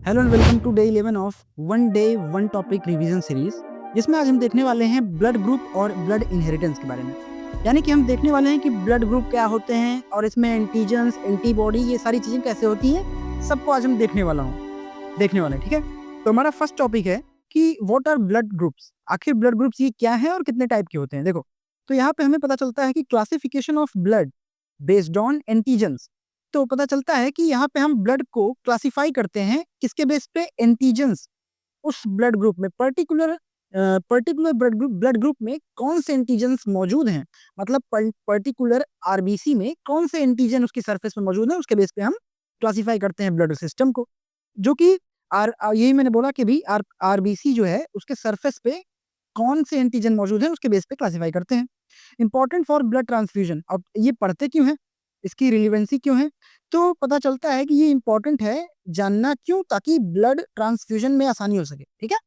Hello and welcome to day 11 of one day one topic revision series, जिसमें आज हम देखने वाले हैं ब्लड ग्रुप और ब्लड इनहेरिटेंस के बारे में। यानी कि हम देखने वाले हैं कि ब्लड ग्रुप क्या होते हैं और इसमें एंटीजन्स, एंटीबॉडी, ये सारी चीजें कैसे होती हैं, सबको आज हम देखने वाले हैं। ठीक है, तो हमारा फर्स्ट टॉपिक है कि व्हाट आर ब्लड ग्रुप्स। आखिर ब्लड ग्रुप्स ये क्या है और कितने टाइप के होते हैं। देखो, तो यहाँ पे हमें पता चलता है कि classification of blood based on antigens. तो पता चलता है कि यहाँ पे हम ब्लड को क्लासिफाई करते हैं किसके बेस पे, एंटीजन्स। उस ब्लड ग्रुप में पर्टिकुलर ब्लड ग्रुप में कौन से एंटीजन्स मौजूद हैं, मतलब पर्टिकुलर आरबीसी में कौन से एंटीजन उसकी सरफेस में मौजूद है, उसके बेस पे हम क्लासिफाई करते हैं ब्लड सिस्टम को। जो कि यही मैंने बोला कि भी आरबीसी जो है उसके सरफेस पे कौन से एंटीजन मौजूद है उसके बेस पे क्लासिफाई करते हैं। Important for blood transfusion. अब ये पढ़ते क्यों है, इसकी रिलेवेंसी क्यों है, तो पता चलता है कि ये इंपॉर्टेंट है जानना क्यों, ताकि ब्लड ट्रांसफ्यूजन में आसानी हो सके। ठीक है,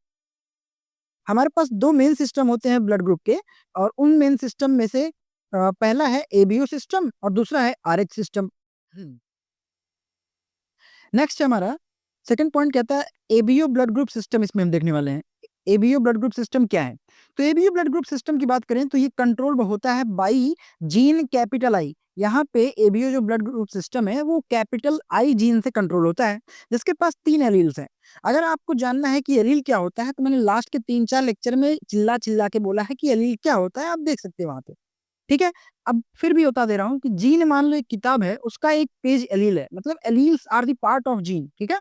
हमारे पास दो मेन सिस्टम होते हैं ब्लड ग्रुप के, और उन मेन सिस्टम में से पहला है एबीओ सिस्टम और दूसरा है आरएच सिस्टम। नेक्स्ट है हमारा सेकंड पॉइंट, कहता है एबीओ ब्लड ग्रुप सिस्टम। इसमें हम देखने वाले हैं एबीओ ब्लड ग्रुप सिस्टम क्या है। तो एबीओ ब्लड ग्रुप सिस्टम की बात करें तो ये कंट्रोल होता है बाई जीन कैपिटल आई। यहाँ पे एबीओ जो ब्लड ग्रुप सिस्टम है वो कैपिटल आई जीन से कंट्रोल होता है, जिसके पास 3 एलील्स हैं। अगर आपको जानना है कि एलील क्या होता है, तो मैंने लास्ट के 3-4 लेक्चर में चिल्ला चिल्ला के बोला है कि एलील क्या होता है, आप देख सकते हैं वहां पे। ठीक है, अब फिर भी बता दे रहा हूँ कि जीन, मान लो एक किताब है, उसका एक पेज एलील है, मतलब alleles are the part of gene. ठीक है,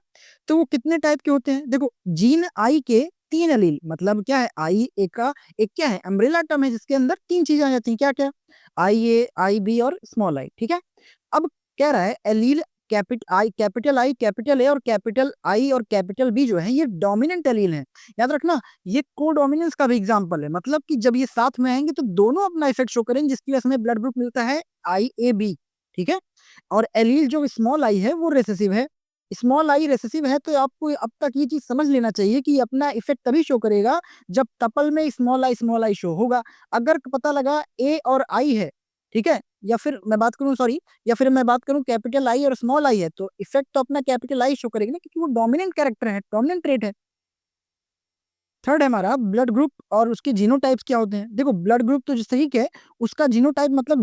तो वो कितने टाइप के होते हैं। देखो, जीन आई के 3 एलील, मतलब क्या है, आई ए का एक क्या है, अम्ब्रेला टर्म है जिसके अंदर 3 चीजें आ जाती हैं। क्या क्या, आई ए, आई बी और स्मॉल आई। ठीक है, अब कह रहा है allele capital I, capital A और कैपिटल आई और कैपिटल बी जो है ये डोमिनेंट एलील है। याद रखना, ये कोडोमिनेंस का भी एग्जांपल है, मतलब कि जब ये साथ में आएंगे तो दोनों अपना इफेक्ट शो करेंगे, जिसकी वजह से हमें ब्लड ग्रुप मिलता है आई ए बी। ठीक है, और एलील जो स्मॉल आई है वो रेसेसिव है। स्मॉल आई रेसेसिव है, तो आपको अब तक ये चीज समझ लेना चाहिए कि अपना इफेक्ट तभी शो करेगा जब टपल में स्मॉल आई शो होगा। अगर पता लगा ए और आई है, ठीक है, या फिर मैं बात करूं कैपिटल आई और स्मॉल आई है, तो इफेक्ट तो अपना कैपिटल आई शो करेगी ना, क्योंकि वो डोमिनेंट कैरेक्टर है, डोमिनेंट ट्रेट है। थर्ड है हमारा ब्लड ग्रुप और उसके जीनोटाइप्स क्या होते हैं। देखो, ब्लड ग्रुप तो सही है, उसका जीनोटाइप मतलब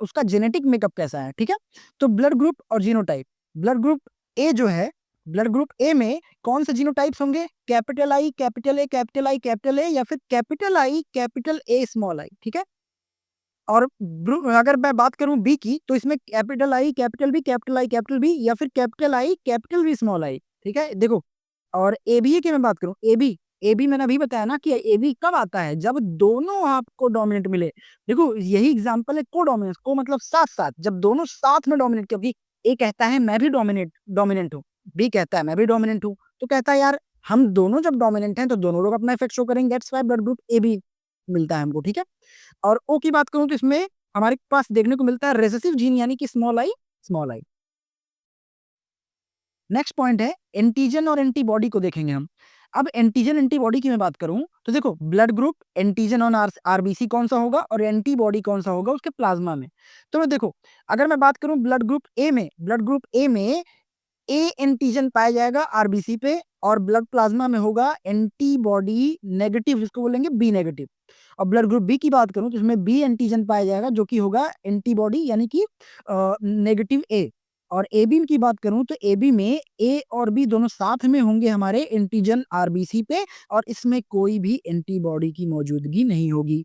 उसका जेनेटिक मेकअप कैसा है। ठीक है, तो ब्लड ग्रुप और जीनोटाइप, ब्लड ग्रुप ए जो है, ब्लड ग्रुप ए में कौन से जीनोटाइप्स होंगे, capital I capital A capital I capital A, या फिर capital I capital A small I. ठीक है, और अगर मैं बात करूं बी की, तो इसमें capital I capital B capital I capital B, या फिर capital I capital B small I. ठीक है, देखो, और ए बी की मैं बात करूं, ए बी मैंने अभी बताया ना कि ए बी कब आता है, जब दोनों आपको डोमिनेंट मिले। देखो, यही एग्जांपल है को डोमिनेंस को, मतलब साथ साथ, जब दोनों साथ में डोमिनेट, क्योंकि ए कहता है मैं भी डोमिनेंट हूँ, बी कहता है मैं भी डोमिनेंट हूँ, तो कहता है यार हम दोनों जब डोमिनेंट हैं तो दोनों लोग अपना इफेक्ट शो करेंगे, that's why blood group A B मिलता है हमको। ठीक है, और ओ की बात करूं तो इसमें हमारे पास देखने को मिलता है रेसेसिव जीन, यानी कि स्मॉल आई। नेक्स्ट पॉइंट है एंटीजन और एंटीबॉडी को देखेंगे हम। अब एंटीजन एंटीबॉडी की मैं बात करूं तो देखो, blood group antigen on RBC कौन सा होगा और एंटीबॉडी कौन सा होगा उसके प्लाज्मा में। तो मैं देखो, अगर मैं बात करूं ब्लड ग्रुप ए में ए एंटीजन पाया जाएगा आरबीसी पे, और ब्लड प्लाज्मा में होगा एंटीबॉडी नेगेटिव, जिसको बोलेंगे बी नेगेटिव। और ब्लड ग्रुप बी की बात करूं तो इसमें बी एंटीजन पाया जाएगा, जो कि होगा एंटीबॉडी यानी कि नेगेटिव ए। और ए बी की बात करूं तो ए बी में ए और बी दोनों साथ में होंगे हमारे एंटीजन आरबीसी पे, और इसमें कोई भी एंटीबॉडी की मौजूदगी नहीं होगी।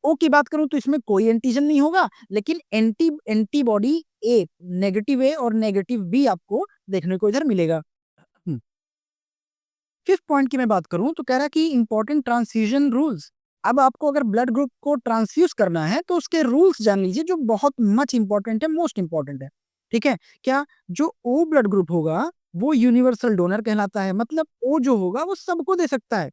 ओ की बात करूं तो इसमें कोई एंटीजन नहीं होगा, लेकिन एंटीबॉडी ए, नेगेटिव ए और नेगेटिव बी आपको देखने को इधर मिलेगा। फिफ्थ पॉइंट की मैं बात करूं तो कह रहा है कि इंपॉर्टेंट ट्रांसफ्यूजन रूल्स। अब आपको अगर ब्लड ग्रुप को ट्रांसफ्यूज करना है तो उसके रूल्स जान लीजिए, जो बहुत मच इंपॉर्टेंट है, मोस्ट इंपॉर्टेंट है। ठीक है, क्या, जो ओ ब्लड ग्रुप होगा वो यूनिवर्सल डोनर कहलाता है, मतलब ओ जो होगा वो सबको दे सकता है।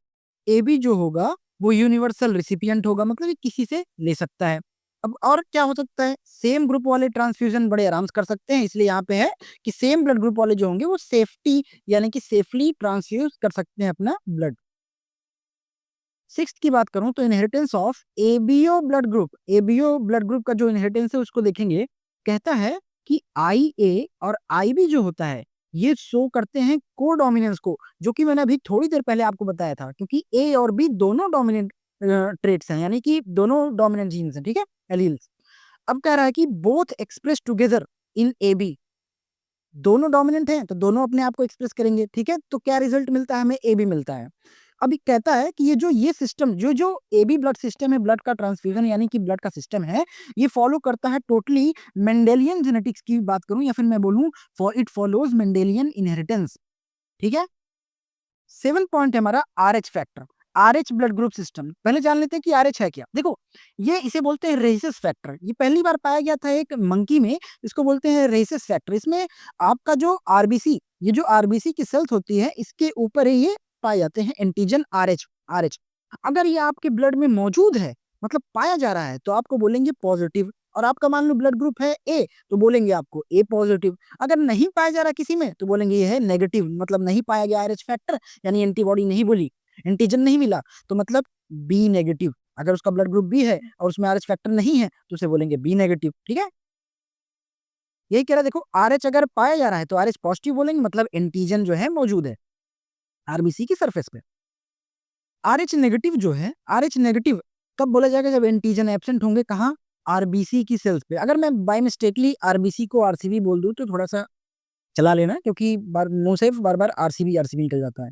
ए बी जो होगा वो यूनिवर्सल रिसिपिएंट होगा, मतलब ये किसी से ले सकता है। अब और क्या हो सकता है, सेम ग्रुप वाले ट्रांसफ्यूजन बड़े आराम से कर सकते हैं, इसलिए यहाँ पे है कि सेम ब्लड ग्रुप वाले जो होंगे वो सेफ्टी, यानी कि सेफली ट्रांसफ्यूज कर सकते हैं अपना ब्लड। सिक्स्थ की बात करूं तो inheritance of ABO blood group का जो इनहेरिटेंस है उसको देखेंगे। कहता है कि आई ए और आई बी जो होता है ये शो करते हैं कोडोमिनेंस को, जो कि मैंने अभी थोड़ी देर पहले आपको बताया था, क्योंकि ए और बी दोनों डोमिनेंट ट्रेट्स हैं, यानी कि दोनों डोमिनेंट जीन्स हैं, ठीक है, एलील्स। अब कह रहा है कि both express together in A B, दोनों डोमिनेंट हैं तो दोनों अपने आप को एक्सप्रेस करेंगे, ठीक है, तो क्या रिजल्ट मिलता है हमें, ए बी मिलता है। अभी कहता है कि ये सिस्टम जो जो ए बी ब्लड सिस्टम है, ब्लड का ट्रांसफ्यूजन यानी कि ब्लड का सिस्टम है, ये फॉलो करता है टोटली मेंडेलियन जेनेटिक्स की बात करूं या फिर मैं बोलूं for it follows Mendelian inheritance, ठीक है। 7 पॉइंट है हमारा R H factor, R H blood group system. पहले जान लेते हैं कि आर एच है क्या। देखो, ये इसे बोलते हैं रेसिस फैक्टर, ये पहली बार पाया गया था एक मंकी में, इसको बोलते हैं रेसिस फैक्टर। इसमें आपका जो आरबीसी, ये जो आरबीसी की सेल्स होती है, इसके ऊपर ही ये पाए जाते हैं antigen R H, R H. अगर ये आपके ब्लड में मौजूद है, मतलब पाया जा रहा है, तो आपको बोलेंगे पॉजिटिव। और आपका मान लो ब्लड ग्रुप है ए, तो बोलेंगे आपको ए पॉजिटिव। अगर नहीं पाया जा रहा किसी में, तो बोलेंगे ये है नेगेटिव, मतलब नहीं पाया गया आरएच फैक्टर, यानी एंटीबॉडी नहीं बोली, एंटीजन नहीं मिला, तो मतलब बी नेगेटिव। अगर उसका ब्लड ग्रुप बी है और उसमें आरएच फैक्टर नहीं है, तो उसे बोलेंगे बी नेगेटिव, ठीक है। यही कह रहा है, देखो आरएच अगर पाया जा रहा है तो आरएच पॉजिटिव बोलेंगे, मतलब एंटीजन जो है मौजूद है आरबीसी की सरफेस पे। आरएच नेगेटिव जो है, आरएच नेगेटिव कब बोला जाएगा, जब एंटीजन एब्सेंट होंगे, कहाँ, आरबीसी की सेल्स पे। अगर मैं बाय मिस्टेकली आरबीसी को आरसीबी बोल दूं, तो थोड़ा सा चला लेना, क्योंकि मुंह से बार बार आरसीबी आरसीबी निकल जाता है।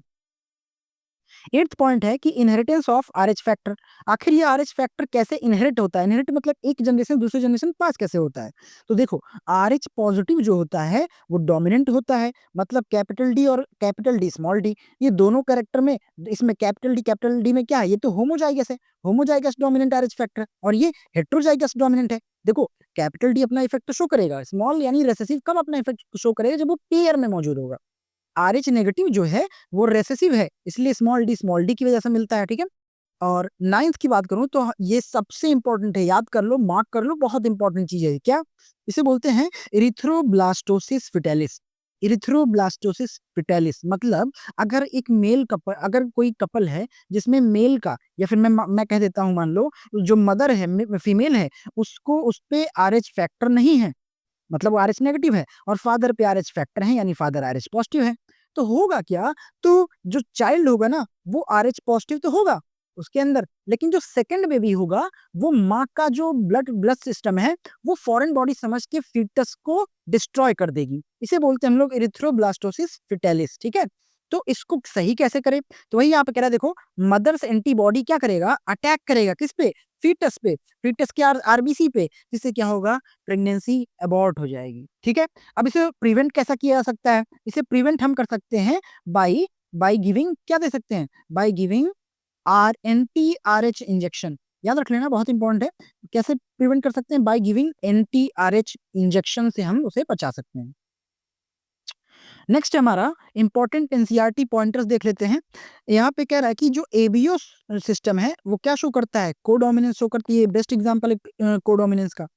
8th पॉइंट है कि इनहेरिटेंस ऑफ आरएच फैक्टर। आखिर ये आरएच फैक्टर कैसे इनहेरिट होता है, इनहेरिट मतलब एक जनरेशन दूसरे जनरेशन पास कैसे होता है। तो देखो, आरएच पॉजिटिव जो होता है वो डोमिनेंट होता है, मतलब कैपिटल डी और कैपिटल डी स्मॉल डी, ये दोनों कैरेक्टर में, इसमें कैपिटल डी में क्या है, ये तो होमोजाइगस है, होमोजाइगस डोमिनेंट आरएच फैक्टर, और ये हेट्रोजाइगस डोमिनेंट है। देखो, कैपिटल डी अपना इफेक्ट शो करेगा, स्मॉल यानी रेसेसिव कब अपना इफेक्ट शो करेगा, जब वो पेयर में मौजूद होगा। आरएच नेगेटिव जो है वो रेसेसिव है, इसलिए स्मॉल डी की वजह से मिलता है, ठीक है। और 9th की बात करूं तो ये सबसे इंपॉर्टेंट है, याद कर लो, मार्क कर लो, बहुत इंपॉर्टेंट चीज है। क्या, इसे बोलते हैं इरिथ्रोब्लास्टोसिस फिटेलिस। इरिथ्रोब्लास्टोसिस फिटेलिस मतलब, अगर एक मेल कपल, अगर कोई कपल है जिसमें मेल का, या फिर मैं कह देता हूं, मान लो जो मदर है, फीमेल है, उसको उस पे आरएच फैक्टर नहीं है, मतलब वो आरएच नेगेटिव है, और फादर पे आरएच फैक्टर है, यानी फादर आरएच पॉजिटिव है, तो होगा क्या, तो जो चाइल्ड होगा ना, वो आरएच पॉजिटिव तो होगा उसके अंदर, लेकिन जो सेकंड बेबी होगा, वो माँ का जो ब्लड ब्लड सिस्टम है, वो फॉरेन बॉडी समझ के फीटस को डिस्ट्रॉय कर देगी। इसे बोलते हैं हम लोग इरिथ्रोब्लास्टोसिस फिटेलिस, ठीक है। तो इसको सही कैसे करें, तो वही यहाँ पे कह रहा है, देखो, मदर्स एंटीबॉडी क्या करेगा, अटैक करेगा किस पे, फीटस पे, फीटस के आरबीसी पे, जिससे क्या होगा, प्रेगनेंसी अबॉर्ट हो जाएगी, ठीक है। अब इसे प्रिवेंट कैसा किया जा सकता है, इसे प्रिवेंट हम कर सकते हैं बाई बाई गिविंग, क्या दे सकते हैं, by giving anti RH injection. याद रख लेना, बहुत इंपॉर्टेंट है। कैसे प्रिवेंट कर सकते हैं, by giving anti RH injection से हम उसे बचा सकते हैं। नेक्स्ट हमारा इंपॉर्टेंट एनसीईआरटी पॉइंटर्स देख लेते हैं। यहाँ पे कह रहा है कि जो एबीओ सिस्टम है वो क्या शो करता है, कोडोमिनेंस शो करती है। बेस्ट एग्जांपल है कोडोमिनेंस का।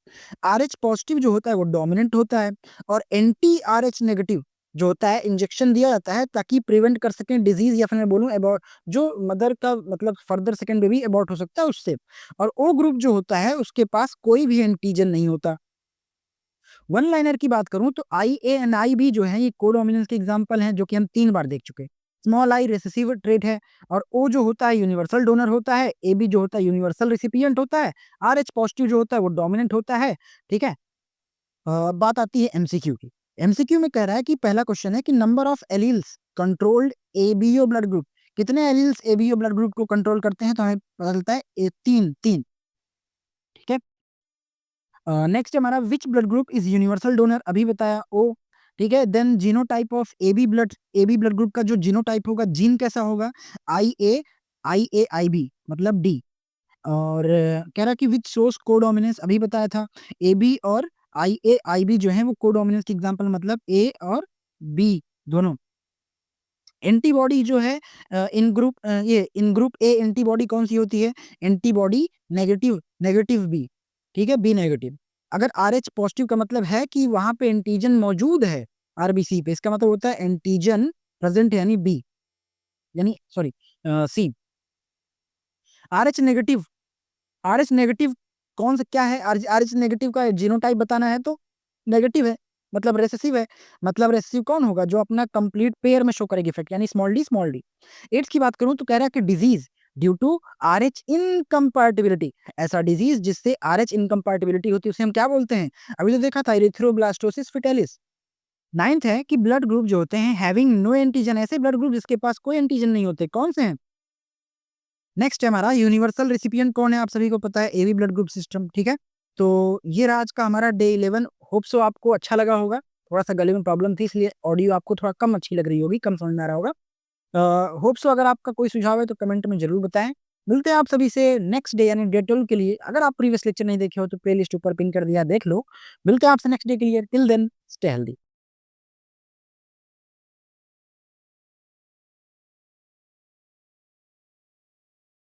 आरएच पॉजिटिव जो होता है वो डोमिनेंट होता है, और एंटी आरएच नेगेटिव जो होता है, इंजेक्शन दिया जाता है ताकि प्रिवेंट कर सकें डिजीज, या फिर मैं बोलूं अबॉर्ट, जो मदर का मतलब फर्दर सेकंड बेबी अबॉर्ट हो सकता है उससे। और ओ ग्रुप जो होता है उसके पास कोई भी एंटीजन नहीं होता। वन लाइनर की बात करूं तो आई ए एंड आई बी जो है, ये कोडोमिनेंस के एग्जांपल हैं, जो कि हम 3 बार देख चुके हैं। स्मॉल आई रेसेसिव ट्रेट है, और ओ जो होता है यूनिवर्सल डोनर होता है, ए बी जो होता है यूनिवर्सल रिसिपिएंट होता है, आर एच पॉजिटिव जो होता है वो डोमिनेंट होता है, ठीक है। बात आती है एमसीक्यू की। एमसीक्यू में कह रहा है कि पहला क्वेश्चन है कि number of alleles controlled ABO blood group, कितने एलील्स एबीओ ब्लड ग्रुप को कंट्रोल करते हैं, तो हमें पता चलता है 3 3, ठीक है। नेक्स्ट हमारा which blood group is universal donor, अभी बताया ओ, ठीक है। Then genotype of AB blood group का जो जीनोटाइप होगा, जीन कैसा होगा, आई बी मतलब डी। और कह रहा कि विच शोज कोडोमिनेंस, अभी बताया था, ए बी और आई बी जो है वो कोडोमिनेंस की एग्जांपल, मतलब ए और बी दोनों। एंटीबॉडी जो है इन ग्रुप ए एंटीबॉडी कौन सी होती है, एंटीबॉडी नेगेटिव, नेगेटिव बी, ठीक है, बी नेगेटिव। अगर आर एच पॉजिटिव का मतलब है कि वहां पे एंटीजन मौजूद है आरबीसी पे, इसका मतलब होता है एंटीजन प्रेजेंट है, यानी बी, यानी sorry C. R H negative, R H negative कौन सा क्या है, आर एच नेगेटिव का जीनोटाइप बताना है तो नेगेटिव है, मतलब रेसेसिव है। मतलब रेसेसिव कौन होगा? जो अपना कंप्लीट पेयर में शो करेगी इफेक्ट, यानी small d small d. AIDS की बात करूं तो कह रहा है कि disease due to RH incompatibility, ऐसा डिजीज जिससे आरएच इनकम्पार्टिबिलिटी होती है उसे हम क्या बोलते हैं? अभी तो देखा था इरिथ्रोब्लास्टोसिस फिटेलिस। नाइन्थ है कि ब्लड ग्रुप जो होते हैं हैविंग नो एंटीजन, ऐसे ब्लड ग्रुप जिसके पास कोई एंटीजन नहीं होते, कौन से हैं? नेक्स्ट है हमारा यूनिवर्सल रेसिपिएंट कौन है? आप सभी को पता है, एबी ब्लड ग्रुप सिस्टम, ठीक है। तो ये रहा आज का हमारा डे 11। होप सो आपको अच्छा लगा होगा। थोड़ा सा गले में प्रॉब्लम थी इसलिए ऑडियो आपको थोड़ा कम अच्छी लग रही होगी, कम समझ में आ रहा होगा। होप सो अगर आपका कोई सुझाव है तो कमेंट में जरूर बताएं। मिलते हैं आप सभी से नेक्स्ट डे यानी डे 12 के लिए। अगर आप प्रीवियस लेक्चर नहीं देखे हो तो प्लेलिस्ट ऊपर पिन कर दिया, देख लो। मिलते हैं आपसे नेक्स्ट डे के लिए। Till then stay healthy.